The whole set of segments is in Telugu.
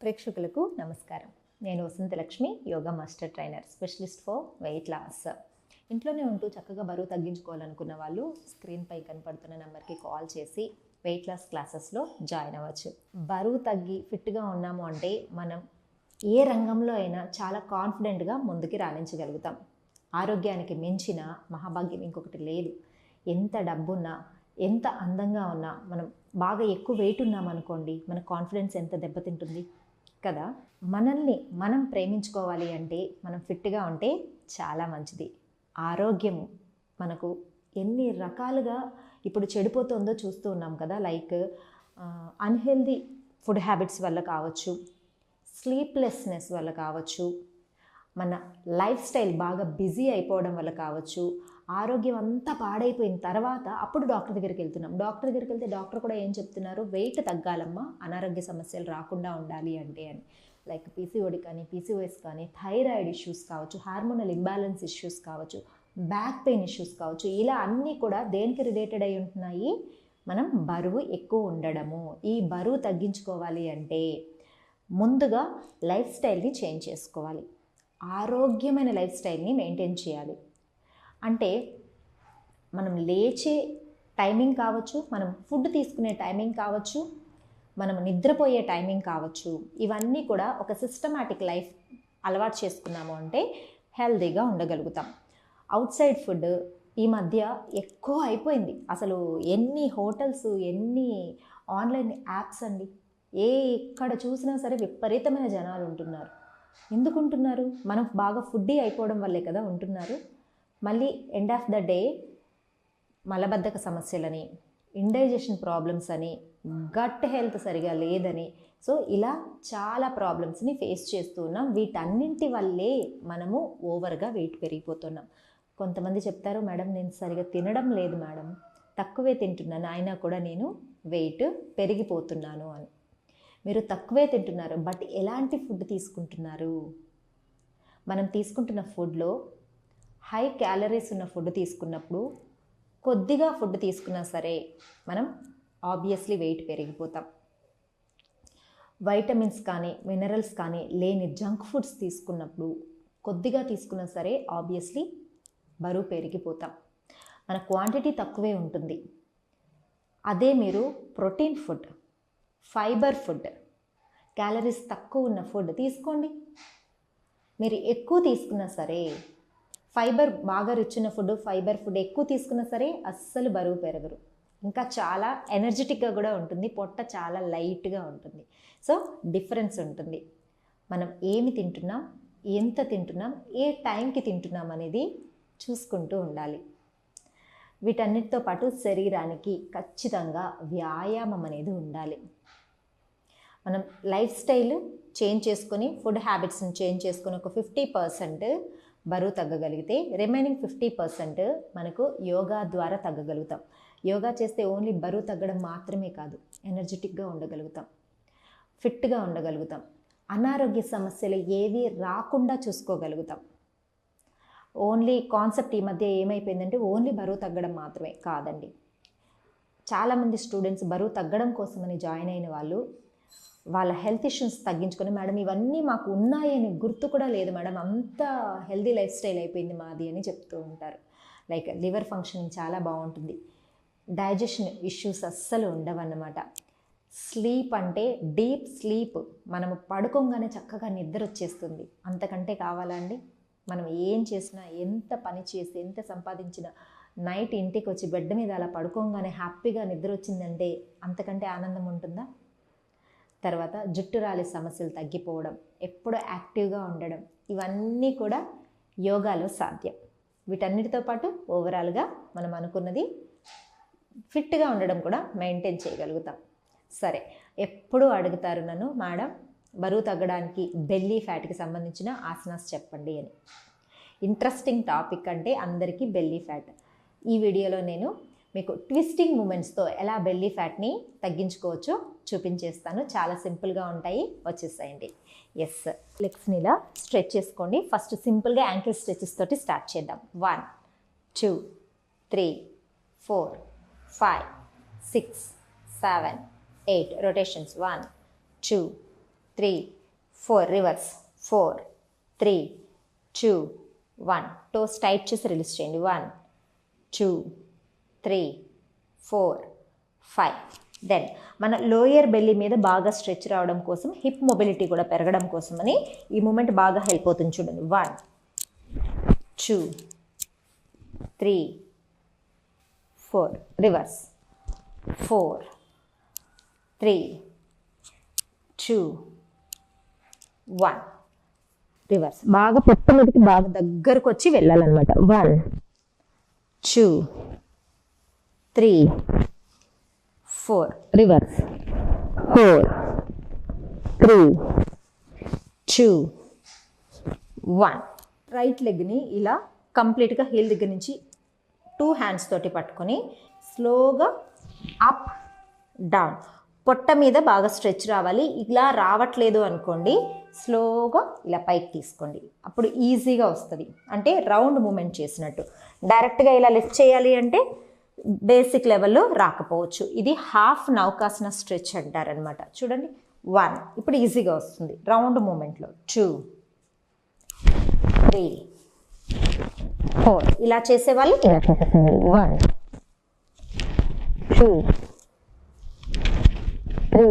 ప్రేక్షకులకు నమస్కారం. నేను Vasanthalakshmi, yoga master trainer, specialist for weight loss. ఇంట్లోనే ఉంటూ చక్కగా బరువు తగ్గించుకోవాలనుకున్న వాళ్ళు స్క్రీన్పై కనపడుతున్న నెంబర్కి కాల్ చేసి వెయిట్ లాస్ క్లాసెస్లో జాయిన్ అవ్వచ్చు. బరువు తగ్గి ఫిట్గా ఉన్నాము అంటే మనం ఏ రంగంలో అయినా చాలా కాన్ఫిడెంట్గా ముందుకి రాణించగలుగుతాం. ఆరోగ్యానికి మించిన మహాభాగ్యం ఇంకొకటి లేదు. ఎంత డబ్బున్నా, ఎంత అందంగా ఉన్నా, మనం బాగా ఎక్కువ వెయిట్ ఉన్నామనుకోండి, మన కాన్ఫిడెన్స్ ఎంత దెబ్బతింటుంది కదా. మనల్ని మనం ప్రేమించుకోవాలి అంటే మనం ఫిట్గా ఉంటే చాలా మంచిది. ఆరోగ్యం మనకు ఎన్ని రకాలుగా ఇప్పుడు చెడిపోతుందో చూస్తూ ఉన్నాం కదా. లైక్ అన్హెల్దీ ఫుడ్ హ్యాబిట్స్ వల్ల కావచ్చు, స్లీప్లెస్నెస్ వల్ల కావచ్చు, మన లైఫ్ స్టైల్ బాగా బిజీ అయిపోవడం వల్ల కావచ్చు, ఆరోగ్యం అంతా పాడైపోయిన తర్వాత అప్పుడు డాక్టర్ దగ్గరికి వెళ్తున్నాం. డాక్టర్ దగ్గరికి వెళ్తే డాక్టర్ కూడా ఏం చెప్తున్నారు, వెయిట్ తగ్గాలమ్మా, అనారోగ్య సమస్యలు రాకుండా ఉండాలి అంటే అని. లైక్ పీసీఓడి కానీ, పీసీఓఎస్ కానీ, థైరాయిడ్ ఇష్యూస్ కావచ్చు, హార్మోనల్ ఇంబ్యాలెన్స్ ఇష్యూస్ కావచ్చు, బ్యాక్ పెయిన్ ఇష్యూస్ కావచ్చు, ఇలా అన్నీ కూడా దేనికి రిలేటెడ్ అయి ఉంటున్నాయి, మనం బరువు ఎక్కువ ఉండడము. ఈ బరువు తగ్గించుకోవాలి అంటే ముందుగా లైఫ్ స్టైల్ని చేంజ్ చేసుకోవాలి. ఆరోగ్యమైన లైఫ్ స్టైల్ని మెయింటైన్ చేయాలి. అంటే మనం లేచే టైమింగ్ కావచ్చు, మనం ఫుడ్ తీసుకునే టైమింగ్ కావచ్చు, మనం నిద్రపోయే టైమింగ్ కావచ్చు, ఇవన్నీ కూడా ఒక సిస్టమాటిక్ లైఫ్ అలవాటు చేసుకున్నాము అంటే హెల్తీగా ఉండగలుగుతాం. అవుట్ సైడ్ ఫుడ్ ఈ మధ్య ఎక్కువ అయిపోయింది. అసలు ఎన్ని హోటల్స్, ఎన్ని ఆన్లైన్ యాప్స్ అండి, ఎక్కడ చూసినా సరే విపరీతమైన జనాలు ఉంటున్నారు. ఎందుకు ఉంటున్నారు? మనం బాగా ఫుడ్డీ అయిపోవడం వల్లే కదా ఉంటున్నారు. మళ్ళీ ఎండ్ ఆఫ్ ద డే మలబద్ధక సమస్యలని, ఇండైజెషన్ ప్రాబ్లమ్స్ అని, గట్ హెల్త్ సరిగా లేదని, సో ఇలా చాలా ప్రాబ్లమ్స్ని ఫేస్ చేస్తూ ఉన్నాం. వీటన్నింటి వల్లే మనము ఓవర్గా వెయిట్ పెరిగిపోతున్నాం. కొంతమంది చెప్తారు, మేడం నేను సరిగా తినడం లేదు మేడం, తక్కువే తింటున్నాను, అయినా కూడా నేను వెయిట్ పెరిగిపోతున్నాను అని. మీరు తక్కువే తింటున్నారు, బట్ ఎలాంటి ఫుడ్ తీసుకుంటున్నారు? మనం తీసుకుంటున్న ఫుడ్లో హై క్యాలరీస్ ఉన్న ఫుడ్ తీసుకున్నప్పుడు, కొద్దిగా ఫుడ్ తీసుకున్నా సరే మనం ఆబ్వియస్లీ వెయిట్ పెరిగిపోతాం. వైటమిన్స్ కానీ, మినరల్స్ కానీ లేని జంక్ ఫుడ్స్ తీసుకున్నప్పుడు, కొద్దిగా తీసుకున్నా సరే ఆబ్వియస్లీ బరువు పెరిగిపోతాం. మన క్వాంటిటీ తక్కువే ఉంటుంది. అదే మీరు protein food, fibre food, calories తక్కువ ఉన్న ఫుడ్ తీసుకోండి. మీరు ఎక్కువ తీసుకున్నా సరే, ఫైబర్ బాగా రిచ్ ఉన్న ఫుడ్, ఫైబర్ ఫుడ్ ఎక్కువ తీసుకున్నా సరే అస్సలు బరువు పెరగరు. ఇంకా చాలా ఎనర్జెటిక్గా కూడా ఉంటుంది, పొట్ట చాలా లైట్గా ఉంటుంది. సో డిఫరెన్స్ ఉంటుంది. మనం ఏమి తింటున్నాం, ఎంత తింటున్నాం, ఏ టైంకి తింటున్నాం అనేది చూసుకుంటూ ఉండాలి. వీటన్నిటితో పాటు శరీరానికి ఖచ్చితంగా వ్యాయామం అనేది ఉండాలి. మనం లైఫ్ స్టైల్ చేంజ్ చేసుకొని, ఫుడ్ హ్యాబిట్స్ని చేంజ్ చేసుకొని ఒక 50% బరువు తగ్గగలిగితే రిమైనింగ్ 50% మనకు యోగా ద్వారా తగ్గగలుగుతాం. యోగా చేస్తే ఓన్లీ బరువు తగ్గడం మాత్రమే కాదు, ఎనర్జెటిక్గా ఉండగలుగుతాం, ఫిట్గా ఉండగలుగుతాం, అనారోగ్య సమస్యలు ఏవి రాకుండా చూసుకోగలుగుతాం. ఓన్లీ కాన్సెప్ట్ ఈ మధ్య ఏమైపోయిందంటే ఓన్లీ బరువు తగ్గడం మాత్రమే కాదండి. చాలామంది స్టూడెంట్స్ బరువు తగ్గడం కోసమని జాయిన్ అయిన వాళ్ళు వాళ్ళ హెల్త్ ఇష్యూస్ తగ్గించుకొని, మేడం ఇవన్నీ మాకు ఉన్నాయని గుర్తు కూడా లేదు మేడం, అంత హెల్తీ లైఫ్ స్టైల్ అయిపోయింది మాది అని చెప్తూ ఉంటారు. లైక్ లివర్ ఫంక్షనింగ్ చాలా బాగుంటుంది, డైజెషన్ ఇష్యూస్ అస్సలు ఉండవన్నమాట. స్లీప్ అంటే డీప్ స్లీప్, మనము పడుకోగానే చక్కగా నిద్ర వచ్చేస్తుంది. అంతకంటే కావాలా అండి? మనం ఏం చేసినా, ఎంత పని చేసి, ఎంత సంపాదించినా నైట్ ఇంటికి వచ్చి బెడ్ మీద అలా పడుకోగానే హ్యాపీగా నిద్ర వచ్చిందంటే అంతకంటే ఆనందం ఉంటుందా? తర్వాత జుట్టు రాలి సమస్యలు తగ్గిపోవడం, ఎప్పుడూ యాక్టివ్గా ఉండడం, ఇవన్నీ కూడా యోగాలో సాధ్యం. వీటన్నిటితో పాటు ఓవరాల్గా మనం అనుకున్నది ఫిట్గా ఉండడం కూడా మెయింటైన్ చేయగలుగుతాం. సరే, ఎప్పుడూ అడుగుతారు నన్ను, మేడం బరువు తగ్గడానికి బెల్లీ ఫ్యాట్కి సంబంధించిన ఆసనాస్ చెప్పండి అని. ఇంట్రెస్టింగ్ టాపిక్ అంటే అందరికీ బెల్లీ ఫ్యాట్. ఈ వీడియోలో నేను మీకు ట్విస్టింగ్ మూమెంట్స్తో ఎలా బెల్లీ ఫ్యాట్ని తగ్గించుకోవచ్చో చూపించేస్తాను. చాలా సింపుల్గా ఉంటాయి, వచ్చేసాయండి. ఎస్, లెగ్స్ని ఇలా స్ట్రెచ్ చేసుకోండి. ఫస్ట్ సింపుల్గా యాంకిల్ స్ట్రెచెస్ తోటి స్టార్ట్ చేద్దాం. 1 2 3 4 5 6 7 8 రొటేషన్స్. 1 2 3, 4, రివర్స్ 4, 3, 2, 1. టోస్ టైట్ చేసి రిలీజ్ చేయండి. 1, 2, 3, 4, 5. దెన్ మన లోయర్ బెల్లీ మీద బాగా స్ట్రెచ్ రావడం కోసం, హిప్ మొబిలిటీ కూడా పెరగడం కోసమని ఈ మూమెంట్ బాగా హెల్ప్ అవుతుంది. చూడండి. 1, 2, 3, 4, రివర్స్ 4, 3, 2, 1, రివర్స్. బాగా పొట్ట మీదకి బాగా దగ్గరకు వచ్చి వెళ్ళాలన్నమాట. 1, 2, 3, 4, రివర్స్ 4, 3, 2, 1. రైట్ లెగ్ని ఇలా కంప్లీట్గా హీల్ దగ్గర నుంచి 2 హ్యాండ్స్ తోటి పట్టుకొని స్లోగా అప్ డౌన్. పొట్ట మీద బాగా స్ట్రెచ్ రావాలి. ఇలా రావట్లేదు అనుకోండి, స్లోగా ఇలా పైకి తీసుకోండి. అప్పుడు ఈజీగా వస్తుంది. అంటే రౌండ్ మూమెంట్ చేసినట్టు. డైరెక్ట్గా ఇలా లిఫ్ట్ చేయాలి అంటే బేసిక్ లెవెల్లో రాకపోవచ్చు. ఇది హాఫ్ నౌకాసన స్ట్రెచ్ అంటారనమాట. చూడండి. 1, ఇప్పుడు ఈజీగా వస్తుంది రౌండ్ మూమెంట్లో. 2, 3, 4. ఇలా చేసేవాళ్ళు ఇలా చేసేసేయాలి. 1, 2, 3,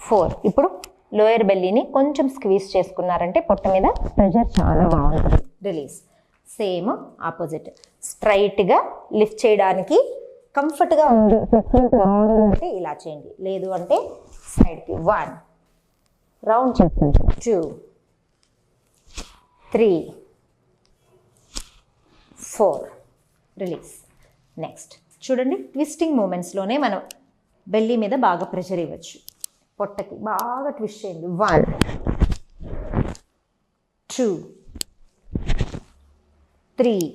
4. ఇప్పుడు లోయర్ బెల్లీని కొంచెం స్క్వీజ్ చేసుకున్నారంటే పొట్ట మీద ప్రెషర్ చాలా బాగుంటుంది. రిలీజ్. Same opposite. స్ట్రైట్గా లిఫ్ట్ చేయడానికి కంఫర్ట్గా ఉంది అంటే ఇలా చేయండి. లేదు అంటే సైడ్కి. 1, రౌండ్ చేస్తుంది. 2, 3, 4, రిలీజ్. నెక్స్ట్ చూడండి. ట్విస్టింగ్ మూమెంట్స్లోనే మనం బెల్లీ మీద బాగా ప్రెషర్ ఇవ్వచ్చు. పొట్టకి బాగా ట్విస్ట్ చేయండి. 1, 2, 3,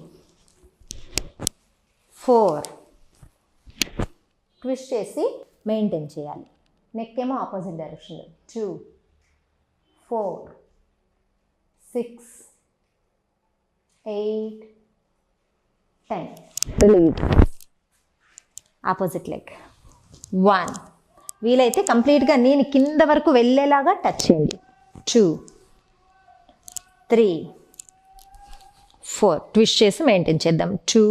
4. ట్విస్ట్ చేసి మెయింటైన్ చేయాలి. నెక్ ఏమో ఆపోజిట్ డైరెక్షన్లో. 2, 4, 6, 8, 10. రిలీజ్. Opposite leg. 1. వీలైతే కంప్లీట్గా నేను కింద వరకు వెళ్ళేలాగా టచ్ చేయండి. 2, 3, 4. ట్విస్ట్ చేసి మెయింటైన్ చేద్దాం. 2,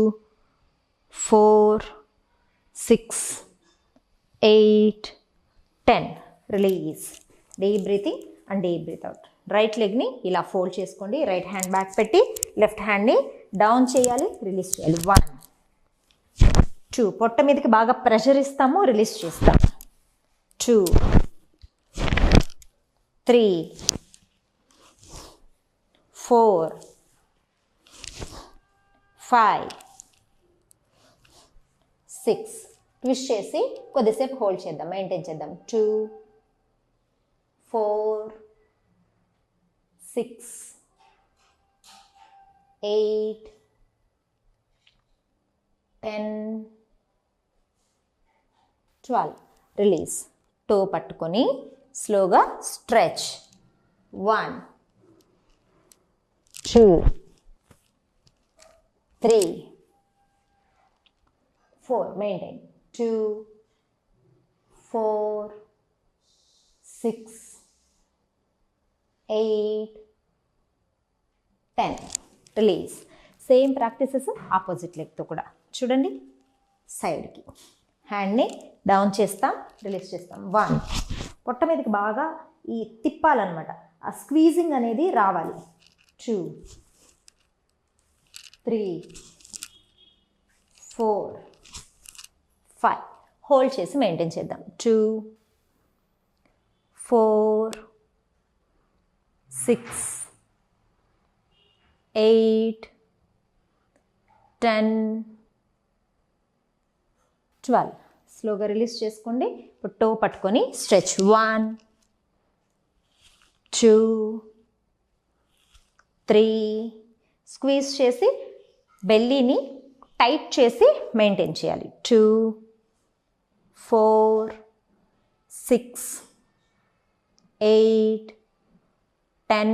4, 6, 8, 10. Release. Deep breathing and deep breath out. Right లెగ్ని ఇలా ఫోల్డ్ చేసుకోండి. రైట్ హ్యాండ్ బ్యాక్ పెట్టి లెఫ్ట్ హ్యాండ్ని డౌన్ చేయాలి, రిలీజ్ చేయాలి. 1, 2. పొట్ట మీదకి బాగా ప్రెషర్ ఇస్తాము, రిలీజ్ చేస్తాం. 2, 3, 4, 5, 6. ట్విస్ట్ చేసి కొద్దిసేపు హోల్డ్ చేద్దాం, మెయింటైన్ చేద్దాం. 2, 4, 6, 8, 10, 12. రిలీజ్. టో పట్టుకొని స్లోగా stretch. 1, 2, 3, 4. Maintain. 2, 4, 6, 8, 10. Release. Same practices opposite లెగ్తో కూడా. చూడండి. సైడ్కి హ్యాండ్ని డౌన్ చేస్తాం, రిలీజ్ చేస్తాం. 1. పొట్ట మీదకి బాగా ఈ తిప్పాలన్నమాట. ఆ స్క్వీజింగ్ అనేది రావాలి. 2, 3, 4, 5. హోల్డ్ చేసి మెయింటైన్ చేద్దాం. 2, 4, 6, 8, 10, 12. స్లోగా రిలీజ్ చేసుకోండి. ఇప్పుడు టో పట్టుకొని స్ట్రెచ్. 1, 2, 3. స్క్వీజ్ చేసి బెల్లీని టైట్ చేసి మెయింటైన్ చేయాలి. 2, 4, 6, 8, 10,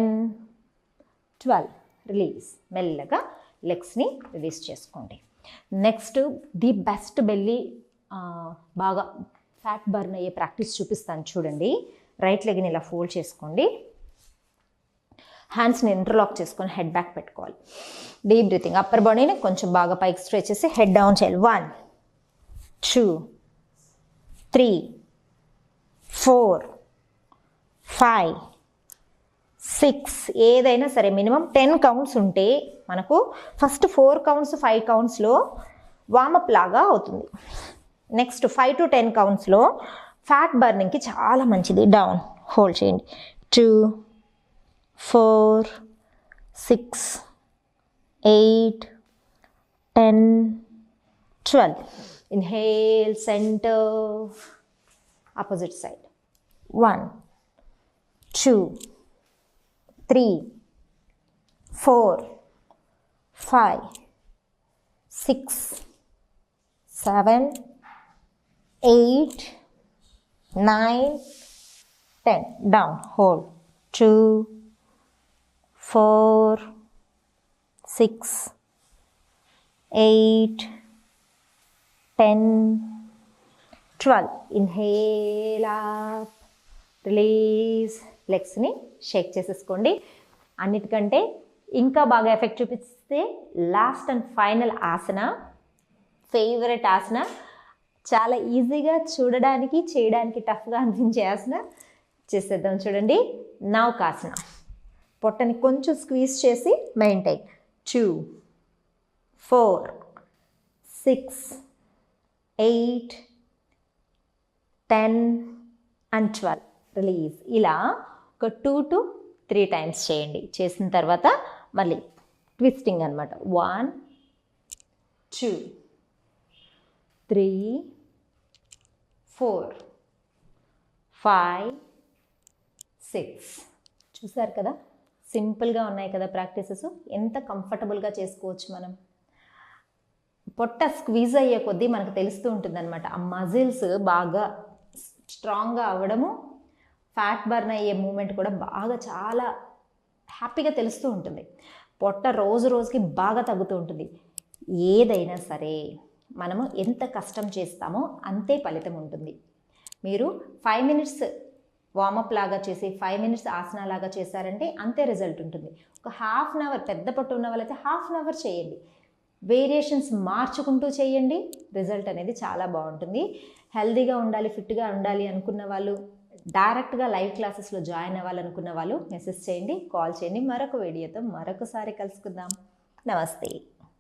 12. రిలీజ్. మెల్లగా లెగ్స్ని రిలీజ్ చేసుకోండి. నెక్స్ట్ ది బెస్ట్ బెల్లీ బాగా ఫ్యాట్ బర్న్ అయ్యే ప్రాక్టీస్ చూపిస్తాను చూడండి. రైట్ లెగ్ని ఇలా ఫోల్డ్ చేసుకోండి. హ్యాండ్స్ని ఇంటర్లాక్ చేసుకొని హెడ్ బ్యాక్ పెట్టుకోవాలి. Deep breathing. అప్పర్ బాడీని కొంచెం బాగా పైకి స్ట్రెచ్ చేసి హెడ్ డౌన్ చేయాలి. 1 2 3 4 5 6 ఏదైనా సరే మినిమం 10 కౌంట్స్ ఉంటే మనకు ఫస్ట్ 4 కౌంట్స్ 5 కౌంట్స్లో వార్మప్ లాగా అవుతుంది. నెక్స్ట్ 5 to 10 కౌంట్స్లో ఫ్యాట్ బర్నింగ్కి చాలా మంచిది. డౌన్ హోల్డ్ చేయండి. 2 4 6 8 10 12. Inhale, center, opposite side. 1 2 3 4 5 6 7 8 9 10. Down, hold. 2 4 6 8 10 12. Inhale up, release. లెగ్స్ని షేక్ చేసేసుకోండి. అన్నిటికంటే ఇంకా బాగా ఎఫెక్ట్ చూపిస్తే last and final asana, favourite asana, చాలా ఈజీగా చూడడానికి చేయడానికి టఫ్గా అనిపించే ఆసన చేసేద్దాం చూడండి. నౌకాసన. పొట్టని కొంచెం స్క్వీజ్ చేసి మెయింటైన్. 2 4 6 8 10 and 12. రిలీజ్. ఇలా ఒక 2 to 3 టైమ్స్ చేయండి. చేసిన తర్వాత మళ్ళీ ట్విస్టింగ్ అనమాట. 1 2 3 4 5 6. చూసారు కదా, సింపుల్గా ఉన్నాయి కదా ప్రాక్టీసెస్. ఎంత కంఫర్టబుల్గా చేసుకోవచ్చు మనం. పొట్ట స్క్వీజ్ అయ్యే కొద్దీ మనకు తెలుస్తూ ఉంటుంది అనమాట. ఆ మజిల్స్ బాగా స్ట్రాంగ్గా అవ్వడము, ఫ్యాట్ బర్న్ అయ్యే మూమెంట్ కూడా బాగా చాలా హ్యాపీగా తెలుస్తూ ఉంటుంది. పొట్ట రోజు రోజుకి బాగా తగ్గుతూ ఉంటుంది. ఏదైనా సరే మనము ఎంత కష్టం చేస్తామో అంతే ఫలితం ఉంటుంది. మీరు 5 minutes వార్మప్ లాగా చేసి 5 minutes ఆసన లాగా చేశారంటే అంతే రిజల్ట్ ఉంటుంది. ఒక ½ an hour, పెద్ద పొట్ట ఉన్న వాళ్ళైతే ½ an hour చేయండి. వేరియేషన్స్ మార్చుకుంటూ చేయండి. రిజల్ట్ అనేది చాలా బాగుంటుంది. హెల్దీగా ఉండాలి, ఫిట్గా ఉండాలి అనుకున్న వాళ్ళు, డైరెక్ట్గా లైవ్ క్లాసెస్లో జాయిన్ అవ్వాలనుకున్న వాళ్ళు మెసేజ్ చేయండి, కాల్ చేయండి. మరొక వీడియోతో మరొకసారి కలుసుకుందాం. నమస్తే.